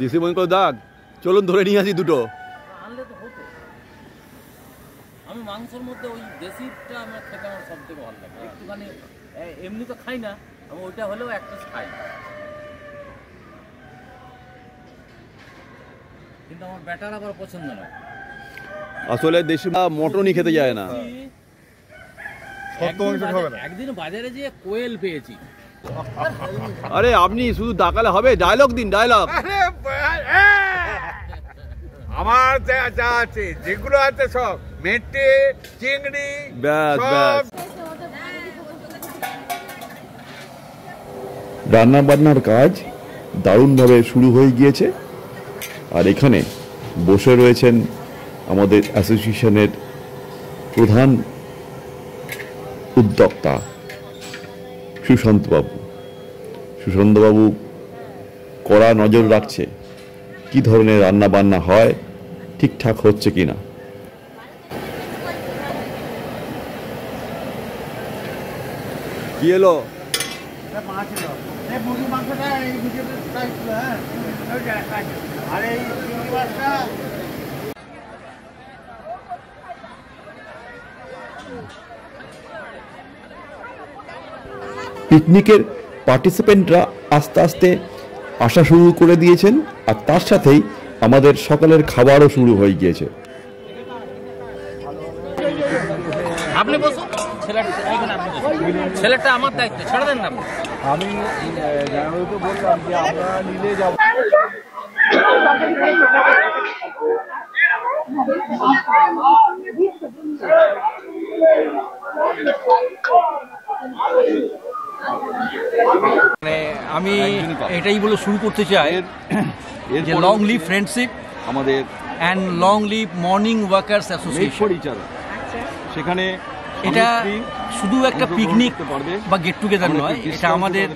DC মনে করে দাগ, চলুন ধরে নিয়ে আসি দুটো। আনলে তো হতো। আমি মাংসের মধ্যে ওই দেশিটা আমার খেতে আমার সব থেকে ভালো লাগে। একটুখানি এমনি তো খাই না, আমি ওইটা হলেও একটা খাই, কিন্তু আমার ব্যাটার আবার পছন্দ না। আসলে দেশি মটনই খেতে যায় না। একদিন বাজারে যেয়ে কোয়েল পেয়েছি। আরে আপনি শুধু ডাকালে হবে, ডায়লগ দিন, ডায়লগ। আমার যা আছে যেগুলো আছে সব মেটে চিংড়ি ব্যাস ব্যাস। রান্না বান্নার কাজ দারুণভাবে শুরু হয়ে গিয়েছে। আর এখানে বসে রয়েছেন আমাদের অ্যাসোসিয়েশনের প্রধান উদ্যোক্তা সুশান্তবাবু। সুশান্তবাবু কড়া নজর রাখছে কি ধরনের রান্না বান্না হয়, ঠিকঠাক হচ্ছে কিনা। কি এলো? পিকনিকের পার্টিসিপেন্টরা আস্তে আস্তে আসা শুরু করে দিয়েছেন, আর তার সাথেই আমাদের সকালের খাবারও শুরু হয়ে গিয়েছে। আপনি বসুন, ছেলেটা আমার দায়িত্ব, ছেড়ে দেন না। আমি জানুয়ারিতে বললাম যে আমরা নিলে যাবো। আমি এটাই বলে শুরু করতে চাই যে লং লিভ ফ্রেন্ডশিপ আমাদের and long live morning workers association. সেখানে এটা শুধু একটা পিকনিক বা গেট টুগেদার নয়, এটা আমাদের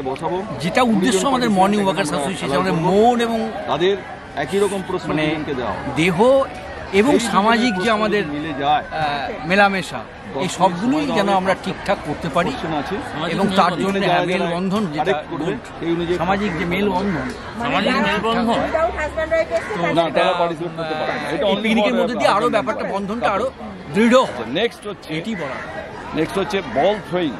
যেটা উদ্দেশ্য আমাদের মর্নিং ওয়ার্কার্স অ্যাসোসিয়েশন, আমাদের মন এবং তাদের একই রকম প্রশ্ন মানে দেহ এবং সামাজিক যে আমাদের মেলামেশা, এই সবগুলোই যেন আমরা ঠিকঠাক করতে পারি। এবং তার জন্য মেলবন্ধন, যেটা সামাজিক যে মেলবন্ধন, পিকনিকের মধ্যে দিয়ে আরো ব্যাপারটা বন্ধনটা আরো দৃঢ়। নেক্সট হচ্ছে এটি বলা, নেক্সট হচ্ছে বল থ্রোয়িং।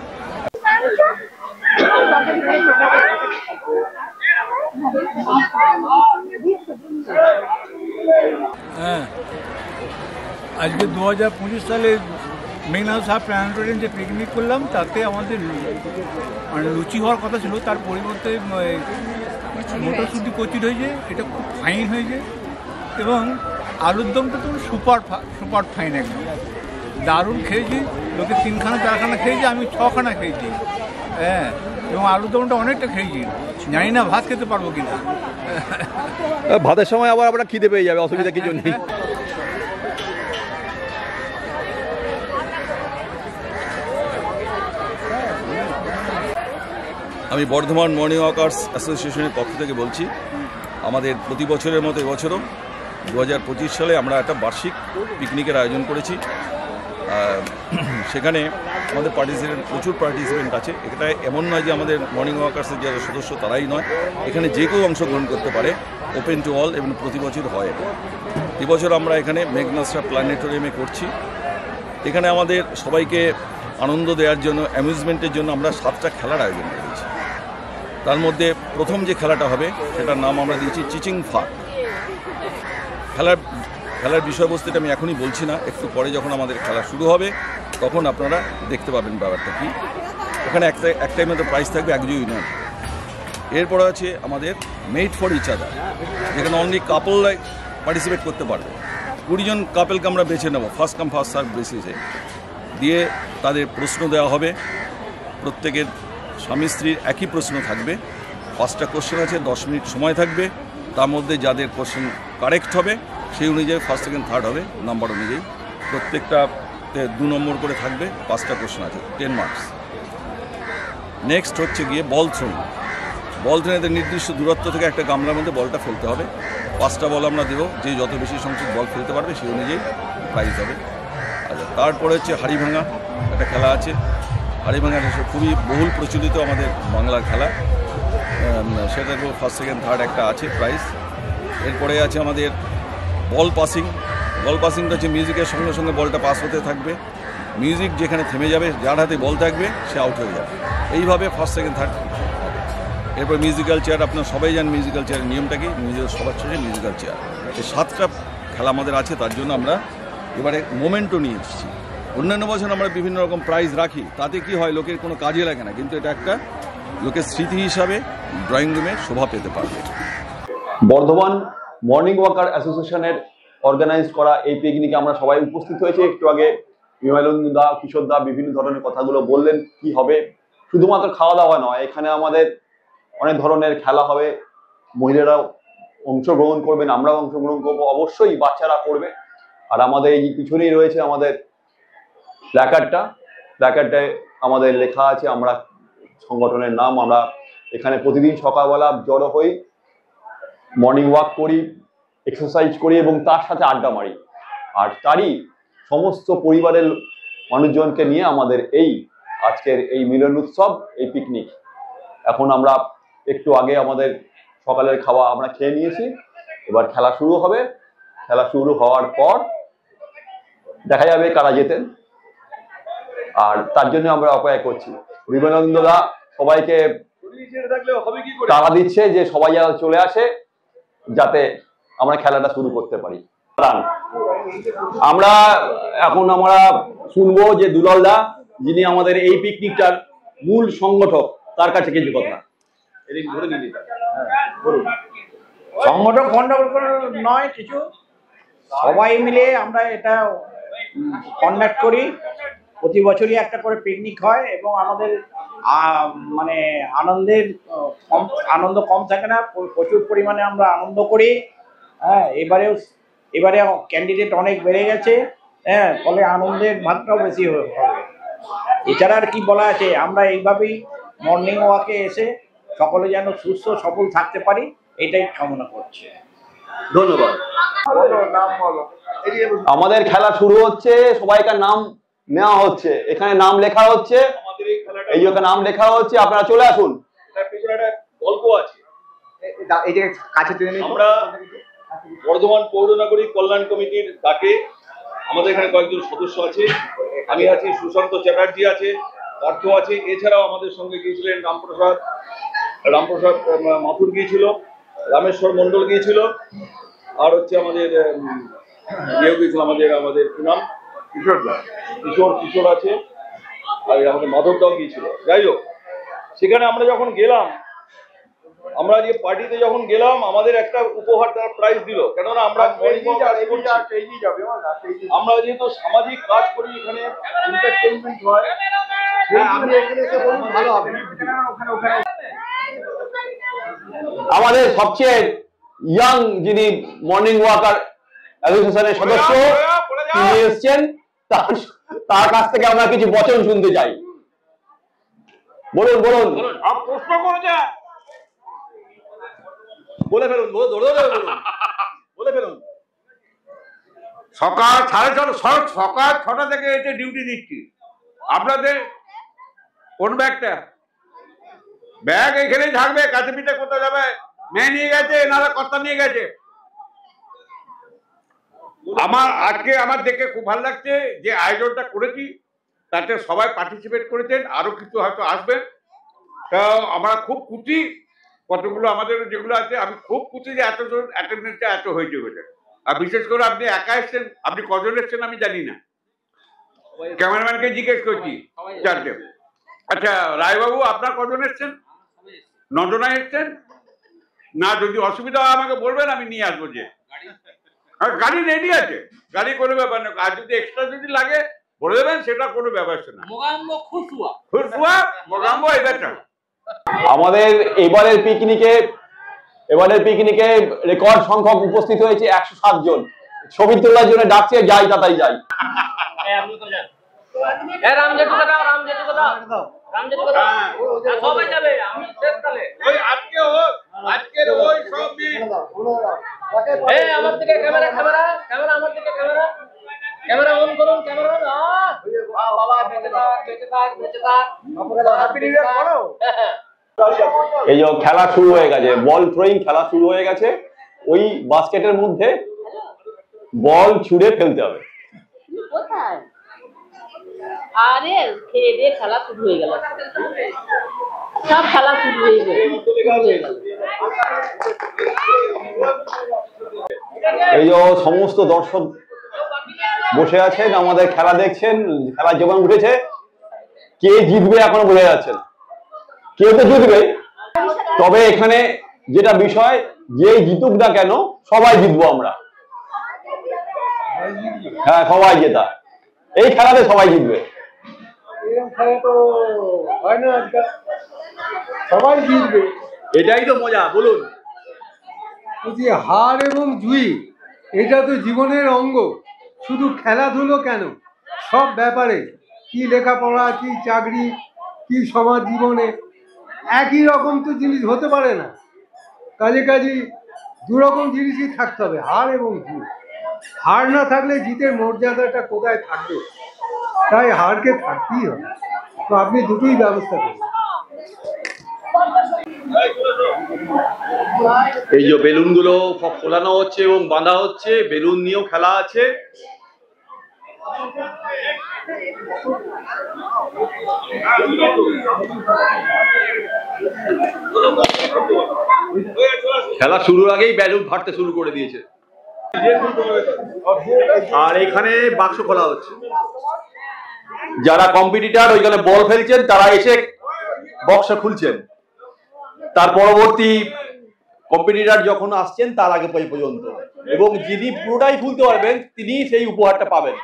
হ্যাঁ, আজকে 2025 সালে মেঘনা সাহেব প্ল্যানেটোরিয়াম যে পিকনিক করলাম, তাতে আমাদের মানে লুচি হওয়ার কথা ছিল, তার পরিবর্তে মটরশুঁটি কচুর হয়েছে, এটা খুব ফাইন হয়েছে। এবং আলুর দমটা তো সুপার ফাইন, একদম দারুণ খেয়েছি। লোকে 3খানা 4খানা খেয়েছি, আমি 6খানা খেয়েছি। হ্যাঁ, এবং আলুর দমটা অনেকটা খেয়েছি, জানি না ভাত খেতে পারবো কিনা। ভাতের সময় আবার আমরা খিদে পেয়ে যাবে, অসুবিধা কিছু নেই। আমি বর্ধমান মর্নিং ওয়াকার্স অ্যাসোসিয়েশনের পক্ষ থেকে বলছি, আমাদের প্রতি বছরের মতো এবছরও 2025 সালে আমরা একটা বার্ষিক পিকনিকের আয়োজন করেছি। সেখানে আমাদের প্রচুর পার্টিসিপেন্ট আছে। এটা এমন নয় যে আমাদের মর্নিং ওয়াকার্সের যারা সদস্য তারাই নয়, এখানে যে কেউ অংশগ্রহণ করতে পারে, ওপেন টু অল, এবং প্রতি বছর হয়। এবছর আমরা এখানে মেঘনাসরা প্ল্যানেটোরিয়ামে করছি। এখানে আমাদের সবাইকে আনন্দ দেওয়ার জন্য, অ্যামিউজমেন্টের জন্য আমরা 7টা খেলার আয়োজন করেছি। তার মধ্যে প্রথম যে খেলাটা হবে সেটার নাম আমরা দিয়েছি চিচিং ফাট। খেলার বিষয়বস্তুটা আমি এখনই বলছি না, একটু পরে যখন আমাদের খেলা শুরু হবে তখন আপনারা দেখতে পাবেন ব্যাপারটা কি। ওখানে একটাই মতো প্রাইজ থাকবে, একজনই উইনার। এরপরে আছে আমাদের মেড ফর ইচ আদার, যেখানে অনলি কাপলরাই পার্টিসিপেট করতে পারবে। 20 জন কাপলকে আমরা বেছে নেব ফার্স্ট কাম ফার্স্ট সার্ভ বেসিসে, দিয়ে তাদের প্রশ্ন দেওয়া হবে। প্রত্যেকের স্বামী স্ত্রীর একই প্রশ্ন থাকবে। 5টা কোশ্চেন আছে, 10 মিনিট সময় থাকবে। তার মধ্যে যাদের কোশ্চেন কারেক্ট হবে সেই অনুযায়ী ফার্স্ট সেকেন্ড থার্ড হবে নাম্বার অনুযায়ী। প্রত্যেকটা 2 নম্বর করে থাকবে, 5টা কোশ্চেন আছে, 10 মার্কস। নেক্সট হচ্ছে গিয়ে বল থ্রোয়িং। বল থ্রোয়িংতে নির্দিষ্ট দূরত্ব থেকে একটা গামলার মধ্যে বলটা ফেলতে হবে। 5টা বল আমরা দেবো, যে যত বেশি সংখ্যক বল ফেলতে পারবে সেই অনুযায়ী প্রাইজ হবে। আচ্ছা, তারপরে হচ্ছে হাড়ি ভাঙা একটা খেলা আছে। হাড়ি ভাঙা খুবই বহুল প্রচলিত আমাদের বাংলার খেলা, সেটার ফার্স্ট সেকেন্ড থার্ড একটা আছে প্রাইজ। এরপরে আছে আমাদের বল পাসিং। বল পাসিংটা হচ্ছে মিউজিকের সঙ্গে সঙ্গে বলটা পাস হতে থাকবে, মিউজিক যেখানে থেমে যাবে যার হাতে বল থাকবে সে আউট হয়ে যাবে। এইভাবে ফার্স্ট সেকেন্ড থার্ড হবে। এরপর মিউজিক্যাল চেয়ার, আপনারা সবাই জানেন মিউজিক্যাল চেয়ারের নিয়মটা কি, সবার শেষে মিউজিক্যাল চেয়ার। এই 7টা খেলা আমাদের আছে, তার জন্য আমরা এবারে মোমেন্টও নিয়ে এসেছি। অন্যান্য বছর আমরা বিভিন্ন রকম প্রাইজ রাখি, তাতে কি হয় লোকের কোনো কাজে লাগে না, কিন্তু এটা একটা লোকের স্মৃতি হিসাবে ড্রয়িং রুমে শোভা পেতে পারবে। বর্ধমান মর্নিং ওয়াকার অ্যাসোসিয়েশনের অর্গানাইজ করা এই পিকনিকে আমরা সবাই উপস্থিত হয়েছে। একটু আগে বিমলেন্দু দা, কিশোর দা বিভিন্ন ধরনের কথাগুলো বললেন কি হবে। শুধুমাত্র খাওয়া দাওয়া নয়, এখানে আমাদের অনেক ধরনের খেলা হবে, মহিলারাও অংশগ্রহণ করবেন, আমরাও অংশগ্রহণ করবো, অবশ্যই বাচ্চারা করবে। আর আমাদের এই পিছনেই রয়েছে আমাদের প্ল্যাকার্ডটায় আমাদের লেখা আছে আমরা সংগঠনের নাম। আমরা এখানে প্রতিদিন সকালবেলা জড়ো হই, মর্নিং ওয়াক করি, এক্সারসাইজ করি এবং তার সাথে আড্ডা মারি। আর তারই সমস্ত পরিবারের মানুষজনকে নিয়ে আমাদের এই আজকের এই মিলন উৎসব, এই পিকনিক। এখন আমরা একটু আগে আমাদের সকালের খাওয়া আমরা খেয়ে নিয়েছি, এবার খেলা শুরু হবে। খেলা শুরু হওয়ার পর দেখা যাবে কারা জেতেন, আর তার জন্য আমরা অপেক্ষা করছি। বিমলেন্দু দা সবাইকে তাড়া দিচ্ছে যে সবাই যেন চলে আসে, যাতে আমরা খেলাটা শুরু করতে পারি। আমরা শুনবো যে দুলাল দা, যিনি আমাদের এই পিকনিকটার মূল সংগঠক, তার কাছে কিছু কথা। সংগঠক নয়, কিছু সবাই মিলে আমরা এটা কন্ডাক্ট করি। প্রতি বছরই একটা করে পিকনিক হয় এবং আমাদের মানে আনন্দ কম থাকে না, প্রচুর পরিমাণে আমরা আনন্দ করি। হ্যাঁ, এবারে ক্যান্ডিডেট অনেক বেড়ে গেছে, হ্যাঁ, ফলে আনন্দের ভাগটাও বেশি হবে। এছাড়া আর কি বলা আছে, আমরা এইভাবেই মর্নিং ওয়াকে এসে সকলে যেন সুস্থ সবল থাকতে পারি, এটাই কামনা করছি। ধন্যবাদ। আমাদের খেলা শুরু হচ্ছে, সবাইকার নাম নেওয়া হচ্ছে, এখানে নাম লেখা হচ্ছে, এই যে নাম লেখা হচ্ছে, আপনারা চলে আসুন। গল্প আছে, আমরা বর্ধমান পৌর নাগরিক কল্যাণ কমিটির ডাকে আমাদের এখানে কয়েকজন সদস্য আছে, আমি আছি, সুশান্ত চ্যাটার্জি আছে, পার্থ আছে, এছাড়াও আমাদের সঙ্গে গিয়েছিলেন রামপ্রসাদ মাথুর গিয়েছিল, রামেশ্বর মন্ডল গিয়েছিল, আর হচ্ছে আমাদের গিয়েছিল আমাদের কি নাম, কিশোর আছে, আর আমাদের মাধবদাও গিয়েছিল। যাই হোক, সেখানে আমরা যখন গেলাম, আমরা যে পার্টিতে যখন গেলাম, আমাদের একটা উপহার তার প্রাইজ দিল, কেননা আমরা যেহেতু সামাজিক কাজ করি, এখানে এন্টারটেইনমেন্ট হয়। আমাদের সবচেয়ে ইয়াং যিনি মর্নিং ওয়াকার অ্যাসোসিয়েশনের সদস্য তিনি এসেছেন, তার কাছ থেকে আমরা কিছু বচন শুনতে চাই। বলুন প্রশ্ন করে যা বলে ফেলুন, বলে ফেলুন। সকাল 6:30 থেকে এসে ডিউটি দিচ্ছি। আপনাদের কোন ব্যাগ এখানেই থাকবে, কাছে পিঠে কোথাও যাবে, মেয়ে নিয়ে গেছে নাহলে কর্তা নিয়ে গেছে। আমার দেখে খুব ভালো লাগছে যে আয়োজনটা করেছি, তাতে সবাই পার্টিসিপেট করেছেন, আরো কিছু হয়তো আসবেন। তা আমরা খুব খুশি, কতগুলো আমাদের যেগুলো আছে, আমি খুব খুশি যে এতজন অ্যাটেন্ডেন্সটা এত হয়ে যাবে। আর বিশেষ করে আপনি একা এসছেন, আপনি কজন এসছেন আমি জানি না, ক্যামেরাম্যানকে জিজ্ঞেস করছি, 4টে। আচ্ছা রায়বাবু, আপনার কজন এসছেন? 9 জনা এসছেন না? যদি অসুবিধা হয় আমাকে বলবেন, আমি নিয়ে আসবো। যে গাড়ি রেডি আছে, গাড়ি কোনো ব্যাপার না, আর যদি এক্সট্রা যদি লাগে বলে দেবেন, সেটা কোনো ব্যাপার না। মোগাম্বো এবারটা আমাদের এবারের পিকনিকে রেকর্ড সংখ্যক উপস্থিত হয়েছে 107 জন। ছবি তোলার জন্য ডাকছে, যাই তাতাই যাই। এই যে খেলা শুরু হয়ে গেছে, বল থ্রোয়িং খেলা শুরু হয়ে গেছে। ওই বাস্কেটের মধ্যে বল ছুঁড়ে ফেলতে হবে। কোথায়? আরে খেয়ে দিয়ে খেলা শুরু হয়ে গেল, সব খেলা শুরু হয়ে গেল। এই যে সমস্ত দর্শক বসে আছেন, আমাদের খেলা দেখছেন, খেলা জমান উঠেছে। কে জিতবে এখনো বোঝা যাচ্ছে না, কেউ তো জিতবে। তবে এখানে যেটা বিষয়, যে জিতুক না কেন সবাই জিতবো আমরা। হ্যাঁ, সবাই জেতা, এই খেলাতে সবাই জিতবে। সবাই জিতবে, এটাই তো মজা। বলুন, যে হার এবং জুই এটা তো জীবনের অঙ্গ। শুধু খেলাধুলো কেন, সব ব্যাপারে, কি লেখাপড়া, কি চাকরি, কি সমাজ জীবনে একই রকম তো জিনিস হতে পারে না। কাজে দুরকম জিনিসই থাকতে হবে, হার এবং জিত। হার না থাকলে জিতের মর্যাদাটা কোথায় থাকবে? তাই হারকে থাকতেই হবে। তো আপনি দুটোই ব্যবস্থা করুন। এই যে বেলুন গুলো সব ফোলানো হচ্ছে এবং বাঁধা হচ্ছে, বেলুন নিয়েও খেলা আছে। খেলা শুরুর আগেই বেলুন ফাটতে শুরু করে দিয়েছে, আর এখানে বাক্স খোলা হচ্ছে। যারা কম্পিটিটর ওইখানে বল ফেলছেন তারা এসে বক্স খুলছেন। তার পরবর্তী কম্পিটিটর যখন আসছেন তার আগে পর্যন্ত, এবং যিনি পুরোটাই খুলতে পারবেন তিনি সেই উপহারটা পাবেন।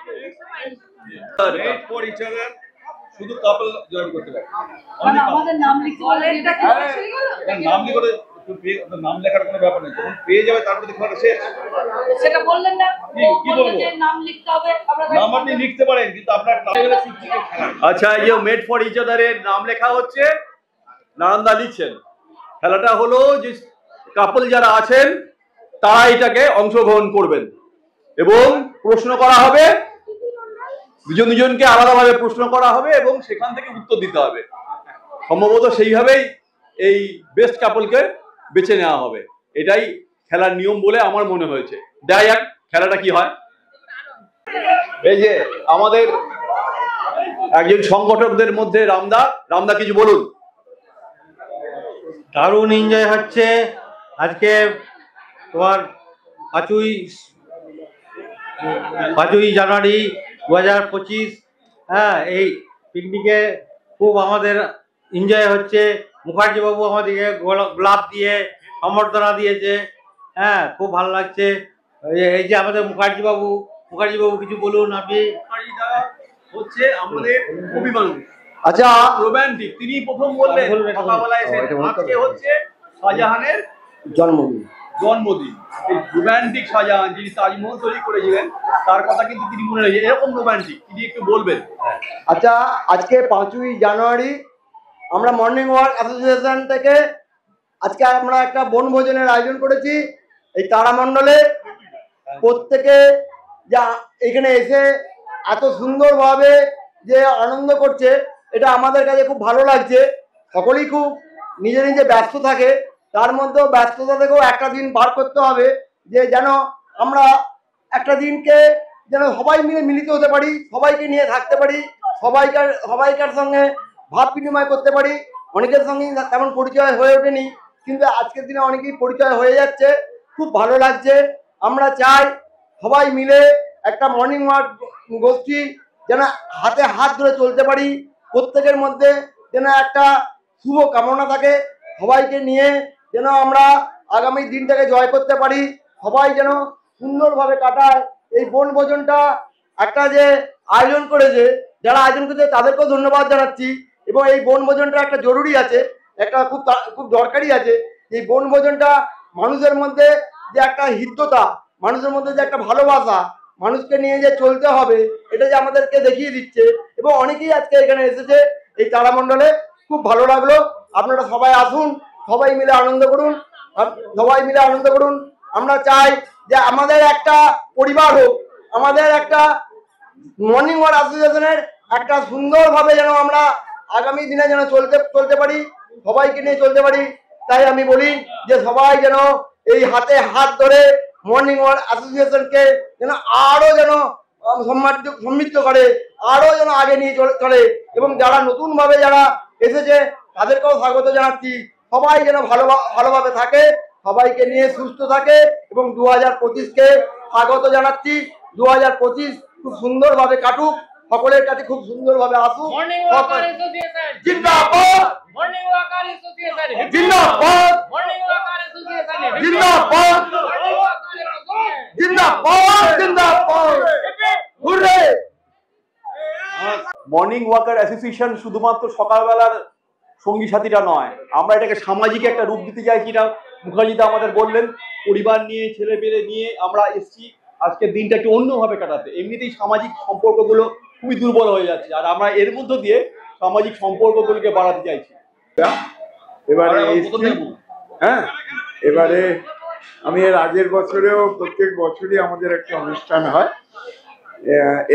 শুধু কাপল জয়েন করতে পারে। আমাদের নাম লিখতে বলে, এটা কি শেষ হয়ে গেল? নাম লিখে নাম লেখার কোনো ব্যাপার নেই, যখন পেয়ে যাবে তারপরে তো খেলাটা শেষ। সেটা বললেন না, কি বলবো? যে নাম লিখতে হবে। আমরা নাম আপনি লিখতে পারেন, কিন্তু আপনার নাম আচ্ছা, এই যে মেড ফর ইচ আদারের নাম লেখা হচ্ছে, নারায়ণদা লিখছেন। খেলাটা হলো যে কাপল যারা আছেন তারা এটাকে অংশগ্রহণ করবেন এবং প্রশ্ন করা হবে, দুজন দুজনকে আলাদাভাবে প্রশ্ন করা হবে এবং সেখান থেকে উত্তর দিতে হবে। সম্ভবত সেইভাবেই এই বেস্ট কাপলকে বেছে নেওয়া হবে। এটাই খেলার নিয়ম বলে আমার মনে হয়েছে। দেখা যাক খেলাটা কি হয়। এই যে আমাদের একজন সংগঠকদের মধ্যে রামদা কিছু বলুন। দারুণ এনজয় হচ্ছে আজকে। তোমার 5ই জানুয়ারি 2025, হ্যাঁ, এই পিকনিকে খুব আমাদের এনজয় হচ্ছে। মুখার্জি বাবু আমাদেরকে গোলাপ দিয়ে সম্বর্ধনা দিয়েছে, হ্যাঁ, খুব ভালো লাগছে। এই যে আমাদের মুখার্জি বাবু কিছু বলুন আপনি। হচ্ছে আমাদের কবি মানুষ, আচ্ছা, রোমান্টিক। তিনি প্রথম বললেন সকালবেলায় এসে আজকে হচ্ছে শাহজাহানের জন্মদিন। এই রোমান্টিক শাহজাহান যিনি তাজমহল তৈরি করেছিলেন তার কথা কিন্তু তিনি মনে রেখেছেন। এরকম রোমান্টিক তিনি একটু বলবেন। আচ্ছা, আজকে 5ই জানুয়ারি আমরা মর্নিং ওয়াক অ্যাসোসিয়েশন থেকে আজকে আমরা একটা বনভোজনের আয়োজন করেছি। এই তারামণ্ডলে প্রত্যেকে যা এখানে এসে এত সুন্দরভাবে যে আনন্দ করছে, এটা আমাদের কাছে খুব ভালো লাগছে। সকলেই খুব নিজে ব্যস্ত থাকে, তার মধ্যেও ব্যস্ততা থেকেও একটা দিন বার করতে হবে যে যেন আমরা একটা দিনকে যেন সবাই মিলে মিলিত হতে পারি, সবাইকে নিয়ে থাকতে পারি, সবাইকার সঙ্গে ভাব বিনিময় করতে পারি। অনেকের সঙ্গেই তেমন পরিচয় হয়ে ওঠেনি, কিন্তু আজকের দিনে অনেকেই পরিচয় হয়ে যাচ্ছে, খুব ভালো লাগছে। আমরা চাই সবাই মিলে একটা মর্নিং ওয়াক গোষ্ঠী যেন হাতে হাত ধরে চলতে পারি, প্রত্যেকের মধ্যে যেন একটা শুভ কামনা থাকে, সবাইকে নিয়ে যেন আমরা আগামী দিনটাকে জয় করতে পারি, সবাই যেন সুন্দরভাবে কাটায়। এই বনভোজনটা একটা যে আয়োজন করেছে, যারা আয়োজন করেছে তাদেরকেও ধন্যবাদ জানাচ্ছি। এবং এই বনভোজনটা একটা জরুরি আছে, একটা খুব দরকারি আছে। এই বনভোজনটা মানুষের মধ্যে যে একটা হৃদ্যতা, মানুষের মধ্যে যে একটা ভালোবাসা, মানুষকে নিয়ে যে চলতে হবে, এটা যে আমাদেরকে দেখিয়ে দিচ্ছে। এবং অনেকেই আজকে এখানে এসেছে এই তারামণ্ডলে, খুব ভালো লাগলো। আপনারা সবাই আসুন, সবাই মিলে আনন্দ করুন। আমরা চাই যে আমাদের একটা পরিবার হোক, আমাদের একটা মর্নিং ওয়াক অ্যাসোসিয়েশনের একটা সুন্দরভাবে যেন আমরা আগামী দিনে যেন চলতে পারি, সবাইকে নিয়ে চলতে পারি। তাই আমি বলি যে সবাই যেন এই হাতে হাত ধরে মর্নিং ওয়াক অ্যাসোসিয়েশনকে যেন আরো যেন সমৃদ্ধ করে, আরো যেন আগে নিয়ে চলে, এবং যারা নতুন ভাবে যারা এসেছে তাদেরকেও স্বাগত জানাচ্ছি। সবাই যেন ভালোভাবে থাকে, সবাইকে নিয়ে সুস্থ থাকে, এবং 2025কে স্বাগত জানাচ্ছি। 2025 খুব সুন্দরভাবে কাটুক, সকলের কাছে খুব সুন্দরভাবে আসুক। জিন্দাবাদ, জিন্দাবাদ, জিন্দাবাদ, জিন্দাবাদ, জিন্দাবাদ, হুররে। মর্নিং ওয়াকার অ্যাসোসিয়েশন শুধুমাত্র সকালবেলার সঙ্গী সাথীরা নয়, আমরা এটাকে সামাজিক একটা রূপ দিতে চাইছি। এটা মুখার্জিদা আমাদের বললেন, পরিবার নিয়ে ছেলে পেলে নিয়ে আমরা এসছি আজকের দিনটা একটু অন্যভাবে কাটাতে। এমনিতেই সামাজিক সম্পর্কগুলো খুবই দুর্বল হয়ে যাচ্ছে, আর আমরা এর মধ্য দিয়ে সামাজিক সম্পর্কগুলোকে বাড়াতে চাইছি। এবারে হ্যাঁ, এবারে আমি এর আগের বছরেও প্রত্যেক বছরই আমাদের একটা অনুষ্ঠান হয়।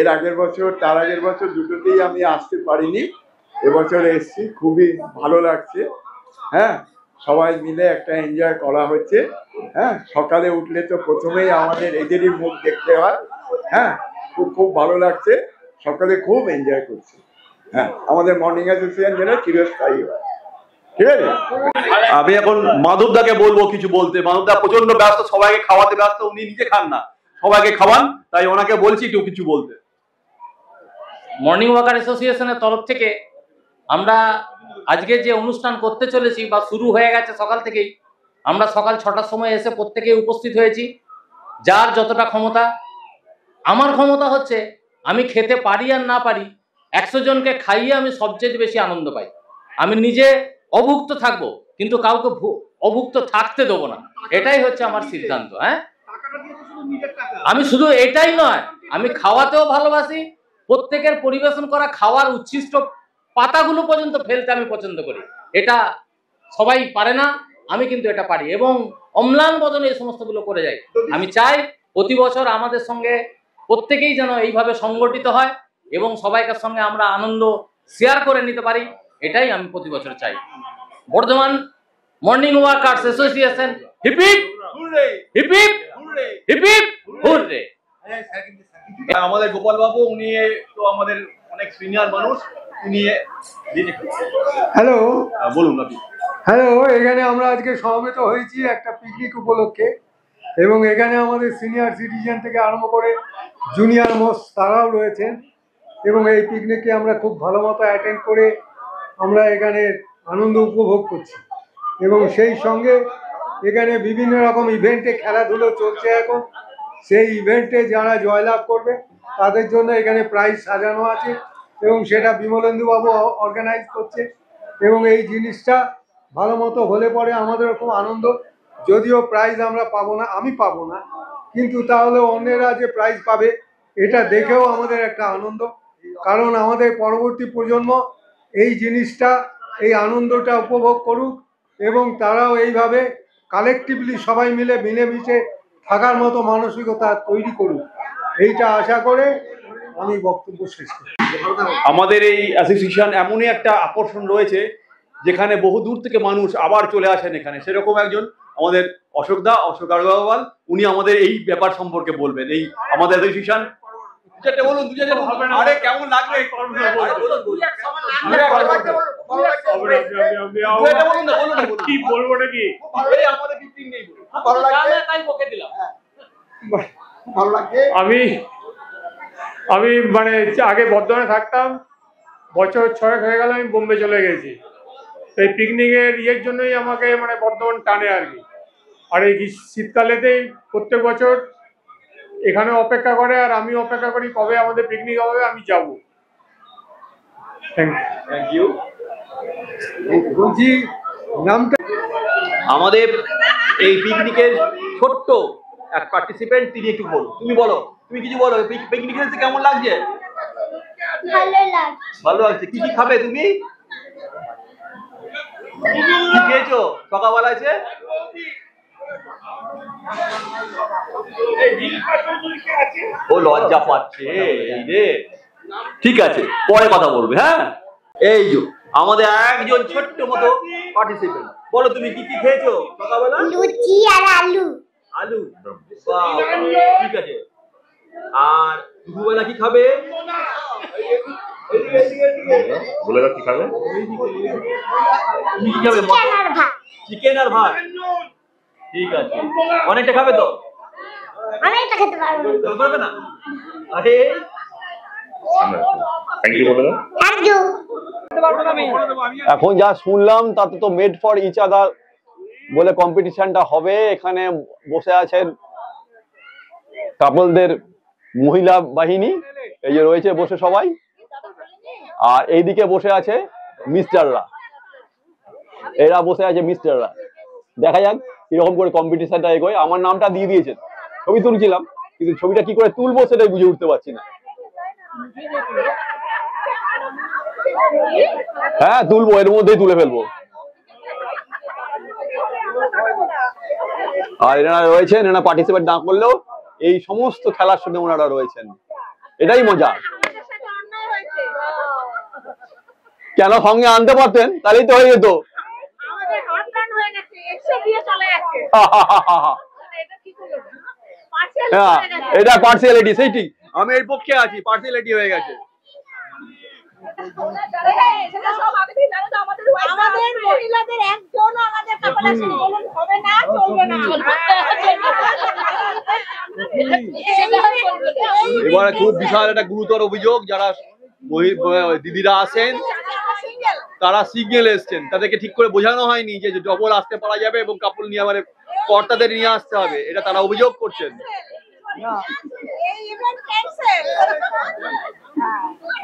এর আগের বছর, তার আগের বছর দুটোতেই আমি আসতে পারিনি, এবছর এসছি, খুবই ভালো লাগছে। হ্যাঁ, সবাই মিলে একটা এনজয় করা হচ্ছে। হ্যাঁ, সকালে উঠলে তো প্রথমেই আমাদের এদেরই মুখ দেখতে হয়। হ্যাঁ, খুব ভালো লাগছে, সকালে খুব এনজয় করছি। হ্যাঁ, আমাদের মর্নিং অ্যাসোসিয়েশন যেন চিরস্থায়ী হয়। ঠিক আছে, আমি এখন মাধবদাকে বলবো কিছু বলতে। মাধবদা প্রচন্ড ব্যস্ত, সবাইকে খাওয়াতে ব্যস্ত, উনি নিজে খান না, সবাইকে খাওয়ান, তাই ওনাকে বলছি একটু কিছু বলতে। মর্নিং ওয়াকার অ্যাসোসিয়েশনের তরফ থেকে আমরা আজকে যে অনুষ্ঠান করতে চলেছি বা শুরু হয়ে গেছে সকাল থেকেই, আমরা সকাল 6টার সময় এসে প্রত্যেকেই উপস্থিত হয়েছি। যার যতটা ক্ষমতা, আমার ক্ষমতা হচ্ছে আমি খেতে পারি আর না পারি, 100 জনকে খাইয়ে আমি সবচেয়ে বেশি আনন্দ পাই। আমি নিজে অভুক্ত থাকবো, কিন্তু কাউকে অভুক্ত থাকতে দেবো না, এটাই হচ্ছে আমার সিদ্ধান্ত। হ্যাঁ, আমি শুধু এটাই নয়, আমি খাওয়াতেও ভালোবাসি। প্রত্যেকের পরিবেশন করা খাওয়ার উচ্ছিষ্ট পাতাগুলো পর্যন্ত ফেলতে আমি পছন্দ করি। এটা সবাই পারে না, আমি কিন্তু এটা পারি, এবং অম্লান বদনে এই সমস্তগুলো করে যাই। আমি চাই প্রতি বছর আমাদের সঙ্গে প্রত্যেকেই যেন এইভাবে সংগঠিত হয় এবং সবাইকার সঙ্গে আমরা আনন্দ শেয়ার করে নিতে পারি, এটাই আমি প্রতি বছর চাই। Bardhaman morning walkers association hip hip hip hip hip hip hooray. আমাদের গোপাল বাবু, উনি তো আমাদের অনেক সিনিয়র মানুষ, উনি হ্যালো, বলুন আপনি। হ্যালো, এখানে আমরা আজকে সমবেত হয়েছি একটা পিকনিক উপলক্ষে, এবং এখানে আমাদের সিনিয়র সিটিজেন থেকে আরম্ভ করে জুনিয়র মোস্ট তারাও রয়েছেন, এবং এই পিকনিকে আমরা খুব ভালো মতো অ্যাটেন্ড করে আমরা এখানে আনন্দ উপভোগ করছি। এবং সেই সঙ্গে এখানে বিভিন্ন রকম ইভেন্টে খেলাধুলো চলছে এখন। সেই ইভেন্টে যারা জয়লাভ করবে তাদের জন্য এখানে প্রাইজ সাজানো আছে, এবং সেটা বিমলেন্দুবাবু অর্গানাইজ করছে। এবং এই জিনিসটা ভালো মতো হলে পরে আমাদের খুব আনন্দ। যদিও প্রাইজ আমরা পাবো না, আমি পাবো না, কিন্তু তাহলে অন্যেরা যে প্রাইজ পাবে এটা দেখেও আমাদের একটা আনন্দ, কারণ আমাদের পরবর্তী প্রজন্ম এই জিনিসটা, এই আনন্দটা উপভোগ করুক, এবং তারাও এইভাবে কালেকটিভলি সবাই মিলে মিলেমিশে থাকার মতো মানসিকতা তৈরি করুক, এইটা আশা করে আমি বক্তব্য শেষ করি। আমাদের এই অ্যাসোসিয়েশন এমনই একটা আকর্ষণ রয়েছে যেখানে বহু দূর থেকে মানুষ আবার চলে আসেন এখানে। সেরকম একজন আমাদের অশোক আগরওয়াল, উনি আমাদের এই ব্যাপার সম্পর্কে বলবেন। এই আমাদের অ্যাসোসিয়েশন বলুন, আরে কেমন লাগবে? কি বলবো নাকি, আমি মানে আগে বর্ধমানে থাকতাম, বছর 6 হয়ে গেল আমি বোম্বে চলে গেছি। এই পিকনিকের ইয়ের জন্যই আমাকে মানে বর্ধমান টানে আর কি। আর এই শীতকালেতেই প্রত্যেক বছর এখানে অপেক্ষা করে, আর আমি অপেক্ষা করি কবে আমাদের পিকনিক হবে, আমি যাব। Thank you. বলছি নামটা, আমাদের এই পিকনিকের ছোট্ট এক পার্টিসিপেন্ট, তিনি একটু বলো, তুমি বলো, তুমি কিছু বলো, পিকনিক খেলতে কেমন লাগছে? ভালো লাগছে। কি কি খাবে তুমি? কি খেয়েছো সকালবেলা? আছে ও লজ্জা পাচ্ছে এই রে। ঠিক আছে, পরে কথা বলবে। হ্যাঁ, এই যে আমাদের একজন ছোট্ট মতো পার্টিসিপেন্ট, বলো তুমি কি কি খেয়েছো সকালবেলা? লুচি আর আলু। আলু, বাহ, ঠিক আছে। আর দুপুরবেলা কি খাবে? বলে দাও কি খাবে? তুমি কি খাবে? চিকেন আর ভাত। ঠিক আছে, অনেকটা খাবে তো? অনেকটা খেতে পারবো। পারবে না? আরে থ্যাংক ইউ বলে দাও। Thank you. এখন যা শুনলাম তাতে তো মেড ফর ইচ আদার বলে কম্পিটিশনটা হবে। এখানে বসে আছেন কাপলদের মহিলা বাহিনী, এই যে রয়েছে বসে সবাই, আর এইদিকে বসে আছে মিস্টাররা, এরা বসে আছে মিস্টাররা। দেখা যাক কিরকম করে কম্পিটিশনটা এগোয়। আমার নামটা দিয়ে দিয়েছেন, ছবি তুলছিলাম, কিন্তু ছবিটা কি করে তুলবো সেটাই বুঝে উঠতে পারছি না। হ্যাঁ তুলবো, এর মধ্যেই তুলে ফেলবো। আর এনারা রয়েছেন, এনারা পার্টিসিপেট না করলেও এই সমস্ত খেলার সঙ্গে ওনারা রয়েছেন, এটাই মজা। কেন সঙ্গে আনতে পারতেন, তাহলেই তো হয়ে যেত। হ্যাঁ এটা পার্সিয়ালিটি, সেই ঠিক, আমি এর পক্ষে আছি, পার্সিয়ালিটি হয়ে গেছে। আমাদের মহিলাদের একজন আমাদের কাপড় আছে, বলুন হবে না, চলবে না। এবারে খুব বিশাল একটা গুরুতর অভিযোগ, যারা দিদিরা আছেন তারা সিঙ্গেল এসছেন, তাদেরকে ঠিক করে বোঝানো হয়নি যে ডবল আসতে পারা যাবে এবং কাপড় নিয়ে মানে কর্তাদের নিয়ে আসতে হবে, এটা তারা অভিযোগ করছেন।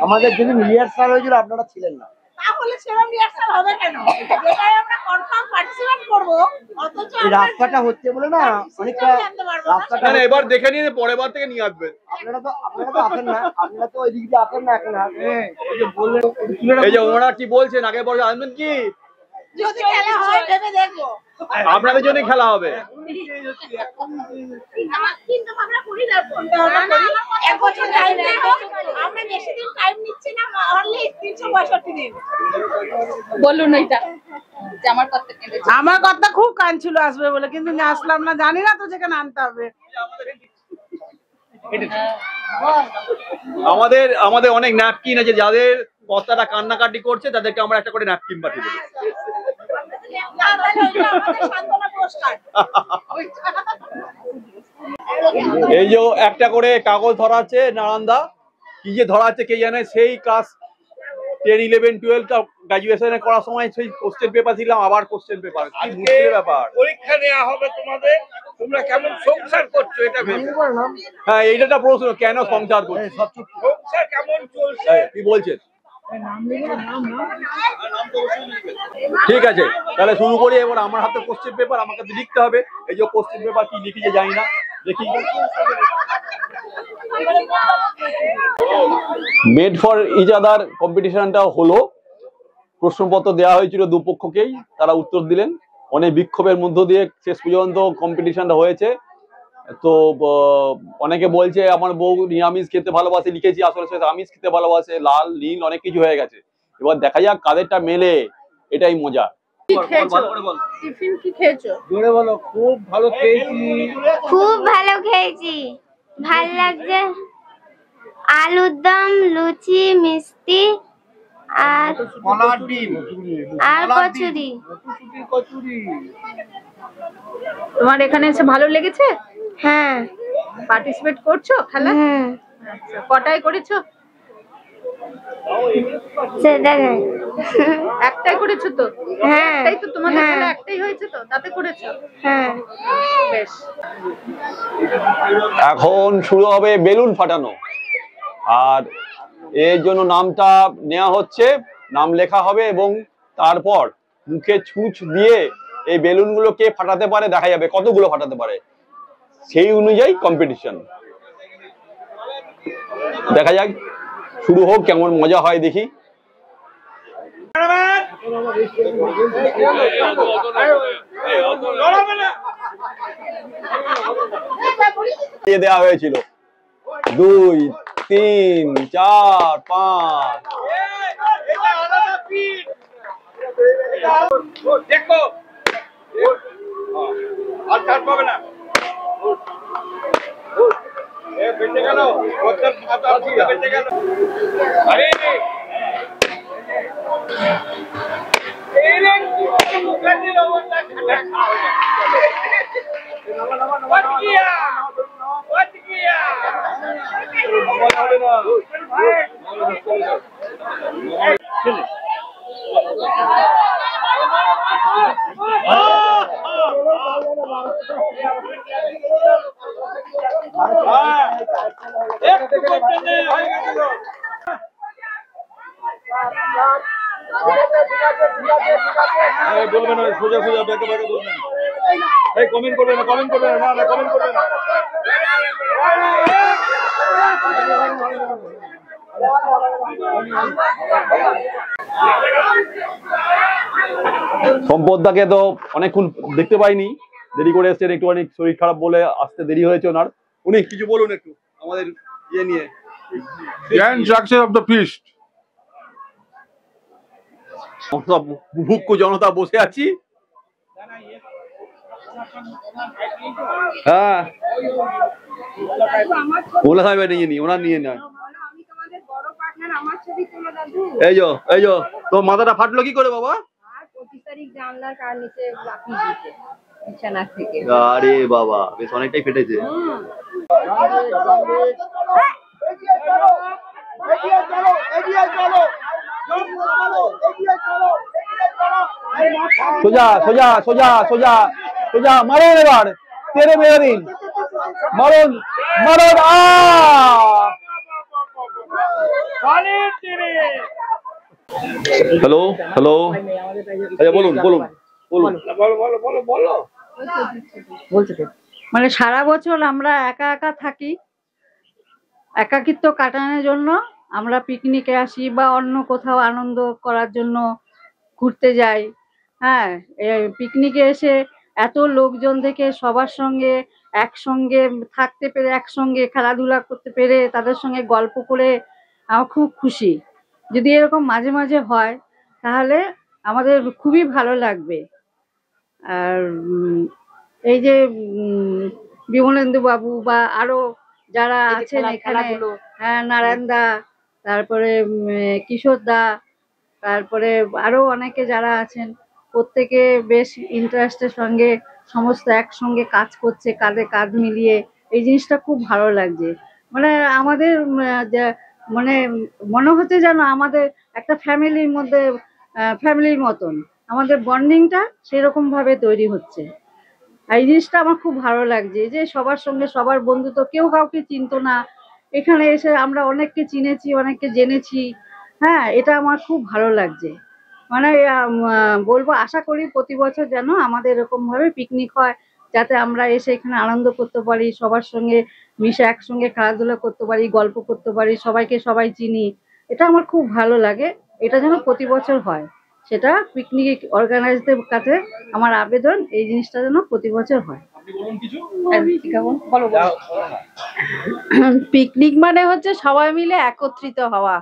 আমাদের যেদিন রিহার্সাল হয়েছিল আপনারা ছিলেন না। তাহলে সেরকম রিহার্সাল হবে কেন? যেটাই আমরা কনফার্ম পার্টিসিপেট করব, অথচ এই রাস্তাটা হচ্ছে বলে না অনেকটা রাস্তাটা। না এবার দেখে নিয়ে পরের বার থেকে নিয়ে আসবেন। আপনারা তো আসেন না, আপনারা তো ওই দিক দিয়ে আসেন না এখন। এই যে বললেন, এই যে ওনারা কি বলছেন, আগে পরে আসবেন কি? যদি খেলা হয় ভেবে দেখবো। আপনাদের জন্য খেলা হবে। কিন্তু আমরা করি না, এক বছর টাইম দেবো, আমরা বেশি দিন টাইম নিচ্ছি না, অনলি 365 দিন। বলুন এটা যে আমার কথা কেঁদেছে। আমার কথা খুব কাঁদছিল আসবে বলে, কিন্তু আসলাম না, জানি না তো যেখানে আনতে হবে। আমাদের অনেক ন্যাপকিন আছে, যাদের কর্তারা কান্নাকাটি করছে তাদেরকে আমরা একটা করে ন্যাপকিন পাঠিয়ে দেবো। এই যে একটা করে কাগজ ধরাচ্ছে নারায়ণদা, কি যে ধরাচ্ছে কে জানে, সেই ক্লাস 10, 11, 12 গ্রাজুয়েশনে করার সময় সেই কোশ্চেন পেপার দিলাম, আবার কোশ্চেন পেপার, কি মুশকিল ব্যাপার। পরীক্ষা নেওয়া হবে তোমাদের, তোমরা কেমন সংসার করছো এটা ভেবে। হ্যাঁ এইটা একটা প্রশ্ন, কেন সংসার করছো, সংসার কেমন চলছে কি বলছেন? ঠিক আছে তাহলে শুরু করি। এবার আমার হাতে কোশ্চেন পেপার, আমাকে লিখতে হবে। এই যে কোশ্চেন পেপার কি লিখেছে জানি না, দেখি। মেড ফর ইচ আদার কম্পিটিশনটা হলো, প্রশ্নপত্র দেওয়া হয়েছিল দুপক্ষকেই, তারা উত্তর দিলেন। অনেক বিক্ষোভের মধ্য দিয়ে শেষ পর্যন্ত কম্পিটিশনটা হয়েছে। তো অনেকে বলছে আমার বউ নিরামিষ খেতে ভালোবাসে, লিখেছি আসলে সে আমিষ খেতে ভালোবাসে, লাল নীল অনেক কিছু হয়ে গেছে। এবার দেখা যাক কাদেরটা মেলে, এটাই মজা। টিফিন কি খেয়েছো? জোরে বলো। খুব ভালো খেয়েছি। খুব ভালো খেয়েছি, ভাল লাগছে। আলুর দম, লুচি, মিষ্টি আর কলার ডিম আর কচুরি। কচুরি। তোমার এখানে এসে ভালো লেগেছে? হ্যাঁ। পার্টিসিপেট করছো খেলা? আচ্ছা, কটায় করেছো? সেটা একটাই করেছো তো? হ্যাঁ। একটাই তো তোমাদের খেলা, একটাই হয়েছে তো, তাতে করেছো? হ্যাঁ। বেশ। এখন শুরু হবে বেলুন ফাটানো, আর এর জন্য নামটা নেওয়া হচ্ছে, নাম লেখা হবে এবং তারপর মুখে ছুঁচ দিয়ে এই বেলুনগুলো কে ফাটাতে পারে দেখা যাবে, কতগুলো ফাটাতে পারে, সেই অনুযায়ী কম্পিটিশন। দেখা যাক, শুরু হোক, কেমন মজা হয় দেখি। দেওয়া হয়েছিল 2, 3, 4, 5। দেখো আর ছাড় পাবে না। বেঁচে গেল, বেঁচে গেল। আরে বলবে না, সোজা সোজা ব্যাকে ব্যাকে বলবেন। এই কমেন্ট করবে না, কমেন্ট করবে না, না কমেন্ট করবে না। সম্পদদাকে তো অনেকক্ষণ দেখতে পাইনি, দেরি করে এসছেন, একটুখানি শরীর খারাপ বলে আসতে দেরি হয়েছে ওনার। উনি কিছু বলুন একটু আমাদের ইয়ে নিয়ে, grand structure of the feast. মুখ্য জনতা বসে আছি। হ্যাঁ, ওলা সাহেব নিয়ে নি, ওনার নিয়ে নেয়। এই যো, এই যো, তোর মাথাটা ফাটলো কি করে বাবা? আরে বাবা, বেশ অনেকটাই ফেটেছে। সোজা সোজা সোজা সোজা সোজা মারুন, এবার তেরে মেরে দিন, মারুন মারুন। হ্যালো হ্যালো, আচ্ছা বলুন বলুন বলুন। মানে সারা বছর আমরা একা একা থাকি, একাকিত্ব কাটানোর জন্য আমরা পিকনিকে আসি বা অন্য কোথাও আনন্দ করার জন্য ঘুরতে যাই। হ্যাঁ, পিকনিকে এসে এত লোকজন থেকে সবার সঙ্গে একসঙ্গে থাকতে পেরে, একসঙ্গে খেলাধুলা করতে পেরে, তাদের সঙ্গে গল্প করে আমার খুব খুশি। যদি এরকম মাঝে মাঝে হয় তাহলে আমাদের খুবই ভালো লাগবে। আর এই যে বিমলেন্দু বাবু বা আরো যারা আছেন এখানে, হ্যাঁ, নারায়ণদা, তারপরে কিশোর দা, তারপরে আরো অনেকে যারা আছেন, প্রত্যেকে বেশ ইন্টারেস্টের সঙ্গে সমস্ত একসঙ্গে কাজ করছে, কাঁধে কাঁধ মিলিয়ে। এই জিনিসটা খুব ভালো লাগছে। মানে আমাদের মানে মনে হচ্ছে যেন আমাদের একটা ফ্যামিলির মধ্যে, ফ্যামিলির মতন আমাদের বন্ডিংটা সেরকম ভাবে তৈরি হচ্ছে। এই জিনিসটা আমার খুব ভালো লাগছে যে সবার সঙ্গে সবার বন্ধুত্ব, কেউ কাউকে চিনতো না, এখানে এসে আমরা অনেককে চিনেছি, অনেককে জেনেছি। হ্যাঁ, এটা আমার খুব ভালো লাগছে। মানে বলবো, আশা করি প্রতি বছর যেন আমাদের এরকম ভাবে পিকনিক হয়, যাতে আমরা এসে এখানে আনন্দ করতে পারি, সবার সঙ্গে মিশে একসঙ্গে খেলাধুলা করতে পারি, গল্প করতে পারি, সবাইকে সবাই চিনি। এটা আমার খুব ভালো লাগে। এটা যেন প্রতি বছর হয়, সেটা পিকনিক অর্গানাইজারদের কাছে আমার আবেদন, এই জিনিসটা যেন প্রতি বছর হয়। পিকনিক মানে হচ্ছে সবাই মিলে একত্রিত হওয়া,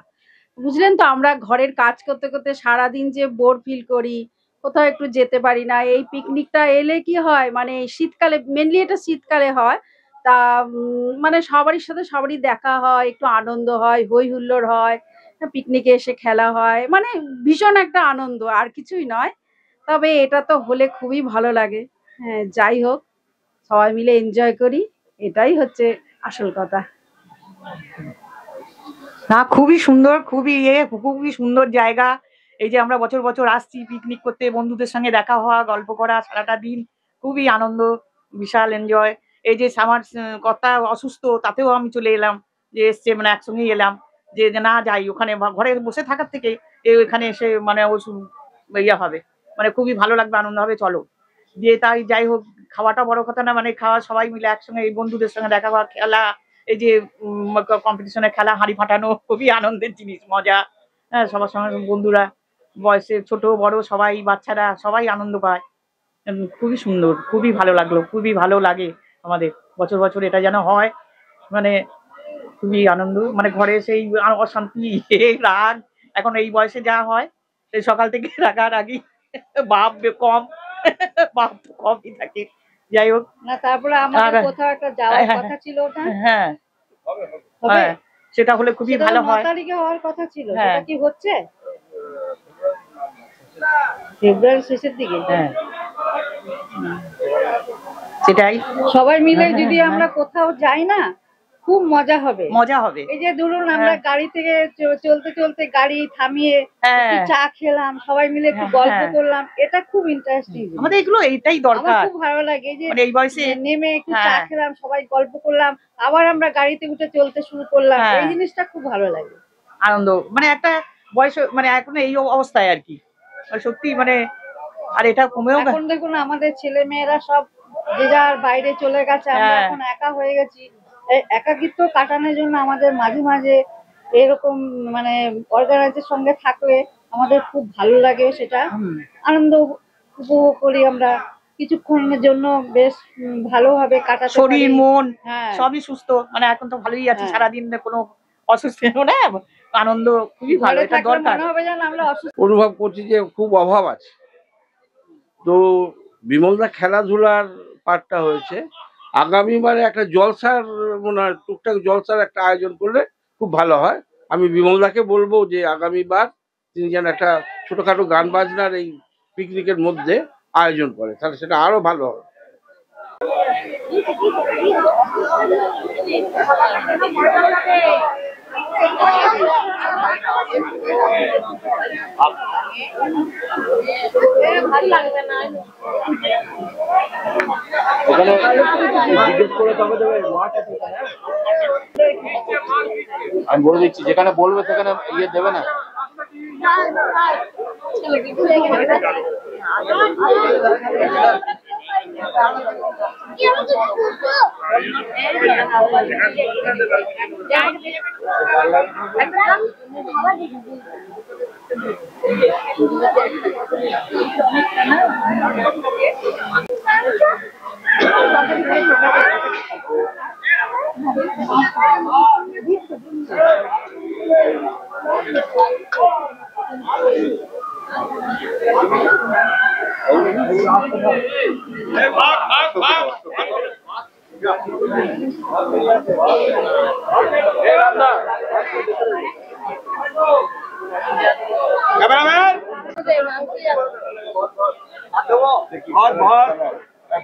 বুঝলেন তো। আমরা ঘরের কাজ করতে করতে সারাদিন যে বোর ফিল করি, কোথাও একটু যেতে পারি না। এই পিকনিকটা এলে কি হয়, মানে শীতকালে, মেনলি এটা শীতকালে হয়, তা মানে সবারই সাথে সবারই দেখা হয়, একটু আনন্দ হয়, হই হুল্লোড় হয়, পিকনিকে এসে খেলা হয়, মানে ভীষণ একটা আনন্দ, আর কিছুই নয়। তবে এটা তো হলে খুবই ভালো লাগে। হ্যাঁ, যাই হোক, সবাই মিলে এনজয় করি, এটাই হচ্ছে আসল কথা। না, খুবই সুন্দর, খুবই সুন্দর জায়গা। এই যে আমরা বছর বছর আসছি পিকনিক করতে, বন্ধুদের সঙ্গে দেখা হওয়া, গল্প করা, সারাটা দিন খুবই আনন্দ, বিশাল এনজয়। এই যে আমার কর্তা অসুস্থ, তাতেও আমি চলে এলাম, যে এসছে, মানে একসঙ্গেই এলাম, যে না যাই ওখানে, ঘরে বসে থাকার থেকে এখানে এসে মানে ইয়ে হবে, মানে খুবই ভালো লাগবে, আনন্দ হবে, চলো দিয়ে। তাই যাই হোক, খাওয়াটা বড় কথা না, মানে খাওয়া সবাই মিলে একসঙ্গে, এই বন্ধুদের সঙ্গে দেখা হওয়া, খেলা, এই যে কম্পিটিশনে খেলা, হাঁড়ি ফাটানো, খুবই আনন্দের জিনিস, মজা। হ্যাঁ, সবার সঙ্গে বন্ধুরা, বয়সে ছোট বড় সবাই, বাচ্চারা সবাই আনন্দ পায়। খুবই সুন্দর, খুবই ভালো লাগলো, খুবই ভালো লাগে আমাদের বছর বছর এটা যেন হয়, মানে খুবই আনন্দ। মানে ঘরে সেই অশান্তি, রাগ, এখন এই বয়সে যা হয়, সেই সকাল থেকে রাগার আগেই বাপ কম, বাপ তো কমই থাকে। যাই হোক, না তারপরে আমাদের আর- কোথাও একটা যাওয়ার হ্যাঁ, কথা ছিল ওটা হ্যাঁ হবে? হ্যাঁ, সেটা হলে খুবই সেটা ভালো 9 হয়। তারিখে হওয়ার কথা ছিল, হ্যাঁ। সেটা কি হচ্ছে? ফেব্রুয়ারি শেষের দিকে? হ্যাঁ, সেটাই সবাই মিলে হ্যাঁ, যদি হ্যাঁ, আমরা কোথাও যাই না, খুব মজা হবে। মজা হবে। এই যে ধরুন আমরা হ্যাঁ। গাড়ি থেকে চলতে চলতে গাড়ি থামিয়ে হ্যাঁ। একটু চা খেলাম, সবাই মিলে একটু হ্যাঁ, গল্প হ্যাঁ। করলাম, এটা খুব ইন্টারেস্টিং। আমাদের এগুলো এইটাই আমার দরকার। খুব ভালো লাগে এই যে মানে এই বয়সে নেমে একটু চা হ্যাঁ। খেলাম, সবাই গল্প করলাম, আবার আমরা গাড়িতে উঠে চলতে শুরু করলাম, হ্যাঁ। এই জিনিসটা খুব ভালো লাগে। আনন্দ মানে একটা বয়স, মানে এখন এই অবস্থায় আর কি, মানে সত্যি মানে, আর এটা কমেও এখন দেখুন আমাদের ছেলে মেয়েরা সব যে যার বাইরে চলে গেছে, আমরা হ্যাঁ। এখন একা হয়ে গেছি। এই একাকিত্ব কাটানোর জন্য আমাদের মাঝে মাঝে এরকম মানে অর্গানাইজের সঙ্গে থাকলে আমাদের খুব ভালো লাগে, সেটা আনন্দ উপভোগ করি আমরা কিছুক্ষণের জন্য, বেশ ভালোভাবে কাটাতে শরীর পারি। মন হ্যাঁ। সবই সুস্থ, মানে এখন তো ভালোই আছে, হ্যাঁ। সারাদিন কোনো অসুস্থ না, আনন্দ খুবই ভালো, ঘরে এটা থাকলে দরকার। মনে হবে যেন আমরা অসুস্থ। অনুভব করছি যে খুব অভাব আছে। তো বিমলদা খেলাধুলার পার্টটা হয়েছে, আগামীবারে একটা জলসার মনে হয় টুকটাক জলসার একটা আয়োজন করলে খুব ভালো হয়। আমি বিমলদাকে বলবো যে আগামীবার তিনি যেন একটা ছোটখাটো গান বাজনার এই পিকনিকের মধ্যে আয়োজন করে, তাহলে সেটা আরো ভালো হবে। ভালো লাগবে না। আমি বলে দিচ্ছি, যেখানে বলবে সেখানে ইয়ে দেবে না।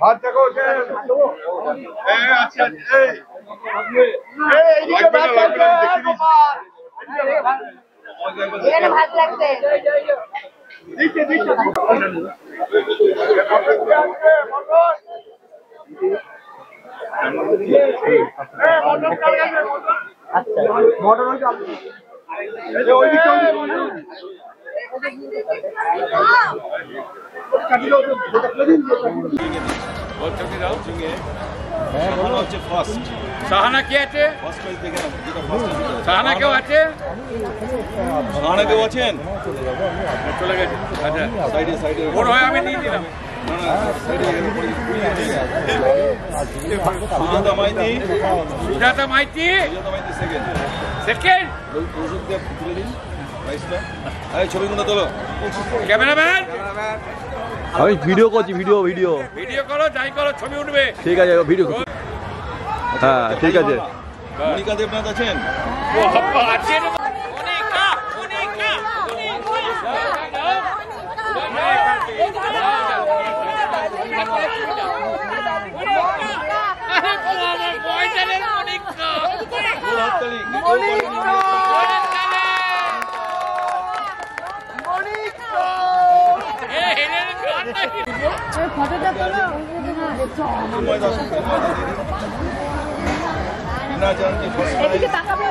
ভাত দেখো আচ্ছা ভাত লাগছে। সাহানা কে আছে? সাহানা কেউ আছে? সাহানা কেউ আছেন? চলে গেছে। আচ্ছা সাইডে সাইডে ওর হয়ে আমি নিয়ে নিলাম। সুজাতা মাইতি, সুজাতা মাইতি সেকেন্ড। ছবিগুলো তোলো। ক্যামেরাম্যান আমি ভিডিও করছি, ভিডিও ভিডিও করো, যাই করো, ছবি উঠবে। ঠিক আছে, ভিডিও হ্যাঁ ঠিক আছে। মনিকা দেবনাথ আছেন? আছে ফটোটা তোলো। এদিকে তাকাবে।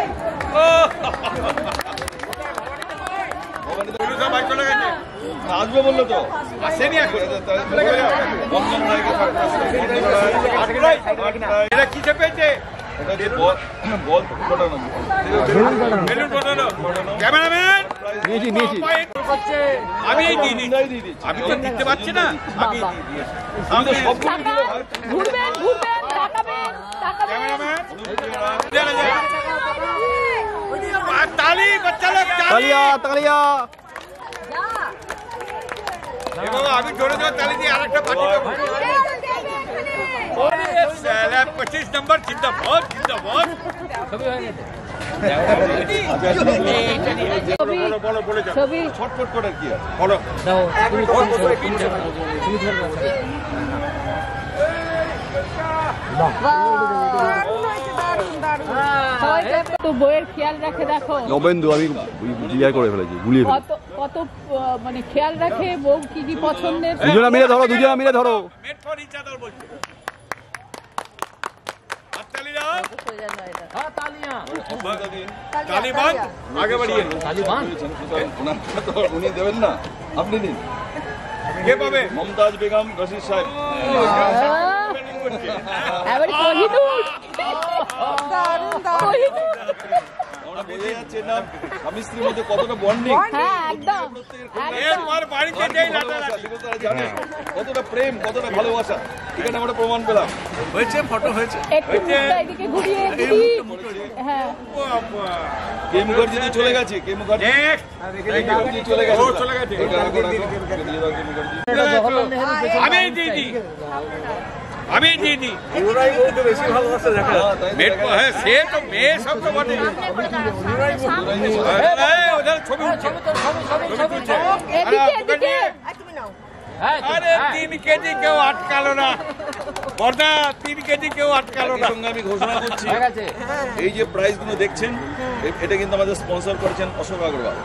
আসবে বললো তো, আসেনি এখন। এটা কি চেপেছে? বল ফোটানো, বেলুন ফোটানো। ক্যামেরাম্যান নিয়েছি আমি এই দিয়ে দিচ্ছি। আমি তো দিতে পারছি না। আমি ঘুরবেন ঘুরবেন তাকাবেন তাকাবেন। ক্যামেরাম্যান তালি, বাচ্চা লোক তালি। তালিয়া এবং আমি জোরে জোরে তালি দিয়ে আরেকটা পার্টি দেবো 25 নম্বর জিন্দাবাদ জিন্দাবাদ ছবি ছটফট করার কি আছে বলো তো বইয়ের খেয়াল রাখে দেখো নবেন্দু আমি ক্লিয়ার করে ফেলেছি গুলিয়ে কত কত মানে খেয়াল রাখে বউ কি কি পছন্দের দুজনে মিলে ধরো আগে বাড়িয়ে উনি দেবেন না আপনি দিন কে পাবে মমতাজ বেগম রশিদ সাহেব এবার কোহিনুর আমরা বোঝা যাচ্ছে না স্বামী স্ত্রীর মধ্যে কতটা বন্ডিং হ্যাঁ একদম এরপর বাড়িতে যেই জানে কতটা প্রেম কতটা ভালোবাসা এখানে আমরা প্রমাণ পেলাম হয়েছে ফটো হয়েছে একটু মুখটা এদিকে ঘুরিয়ে দিদি হ্যাঁ কে মুখার্জি চলে গেছে কে মুখার্জি চলে গেছে আমি দিদি আমি দিদি বেশি ভালোবাসা দেখা হ্যাঁ সে তো মেয়ে সব তো বটে ওদের ছবি উঠছে আরে 3 কেজি কেউ আটকালো না বর্দা 3 কেজি কেউ আটকালো না সঙ্গে আমি ঘোষণা করছি এই যে প্রাইজগুলো দেখছেন এটা কিন্তু আমাদের স্পন্সর করেছেন অশোক আগরওয়াল